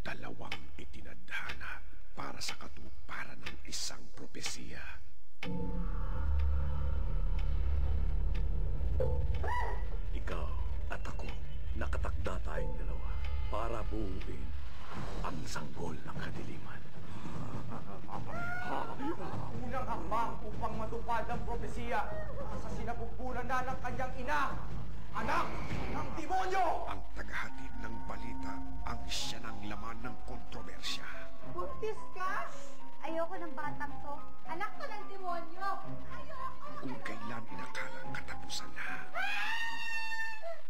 Dalawang itinadhana para sa katuparan ng isang propesiya. Ikaw at ako, nakatakda tayong dalawa para buuin ang sanggol ng kadiliman. Unang hakbang upang matupad ang propesiya sa sinapupunan na ng kanyang ina, anak ng demonyo! Ang tagahatid ng balita ang siya ng laman ng kontrobersya. Buntis ka? Ayoko ng batang to. Anak ko ng demonyo. Ayoko! Kung kailan inakalang katapusan na,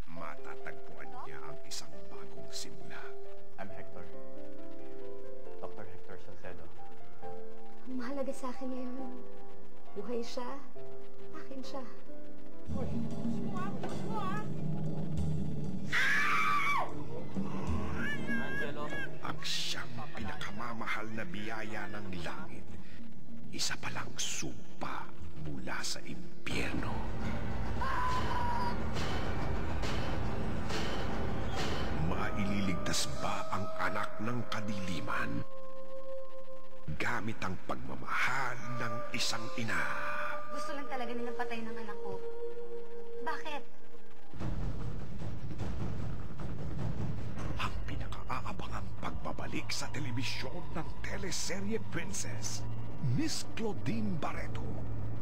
matatagpuan niya ang isang bagong simula. I'm Hector. Dr. Hector Salcedo. Ang mahalaga sa akin ngayon, buhay siya, akin siya. Angelo. Ang siyang pinakamamahal na biyaya ng langit, isa palang sumpa mula sa impyerno. Maililigtas ba ang anak ng kadiliman gamit ang pagmamahal ng isang ina? Gusto lang talaga nilang patay ng anak ko. Bakit? Ang pinaka-aabangang pagbabalik sa telebisyon ng teleserye Princess, Miss Claudine Barreto.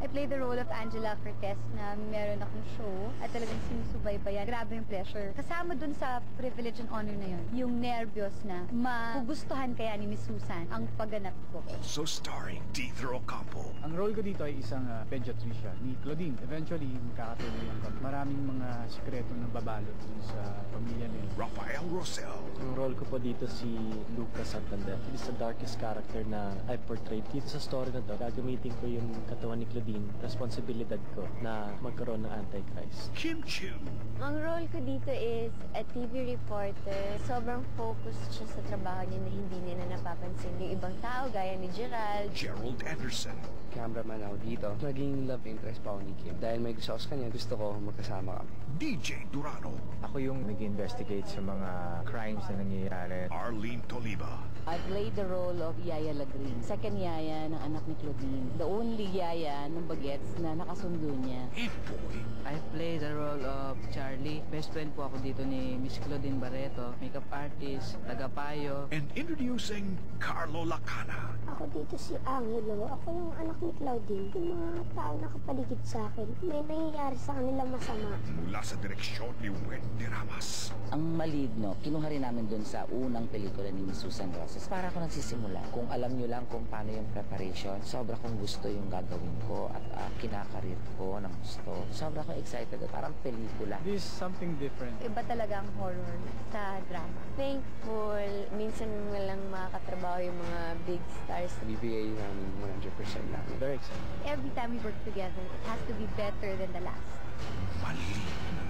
I play the role of Angela Cortez na meron akong show at talagang sinusubaybayan. Grabe yung pleasure. Kasama dun sa privilege and honor na yun, yung nervyos na magugustuhan kaya ni Miss Susan ang pagganap ko. Also starring Dieter Ocampo, Ang role ko dito ay isang pediatrician ni Claudine. Eventually, magkakatuloy ang maraming mga sikreto na babalot dun sa pamilya nila. Rafael Rosel, Ang role ko po dito si Lucas Santander. He's the darkest character na I've portrayed. Dito sa story na to, gagamitin ko yung katawan ni Claudine, responsibilidad ko na magkaroon ng Antichrist. Kim Chiu, Ang role ko dito is a TV reporter. Sobrang focused siya sa trabaho niya na hindi niya na napapansin yung ibang tao gaya ni Gerald. Gerald Anderson, Cameraman ako dito. Naging love interest pa ako ni Kim. Dahil may gusto ko sa kanya, gusto ko magkasama kami. DJ Durano, Ako yung nag-investigate sa mga crimes na nangyayari. Arlene Toliva, I played the role of Yaya Lagrin, second yaya ng anak ni Claudine. The only yaya ng bagets na nakasundo niya. Ipoy, I play the role of Charlie. Best friend po ako dito ni Miss Claudine Barreto, makeup artist, tagapayo. and introducing Carlo Lacana. Ako dito si Angelo. Ako yung anak ni Claudine. Yung mga tao nakapaligid sa akin, may nangyayari sa kanila masama. Mula sa direksyon ni Wendy Ramos, Ang Maligno, kinuha rin namin dun sa unang pelikula ni Miss Susan Roses. Para ako nagsisimula. Kung alam nyo lang kung paano yung preparation, sobra kong gusto yung gagawin ko at kinakarir ko ng gusto. Sobra akong excited at parang pelikula. This is something different. Iba talaga ang horror sa drama. Thankful. Minsan mo lang makakatrabaho yung mga big stars. Bibigay namin 100% namin. Very excited. Every time we work together, it has to be better than the last. maligno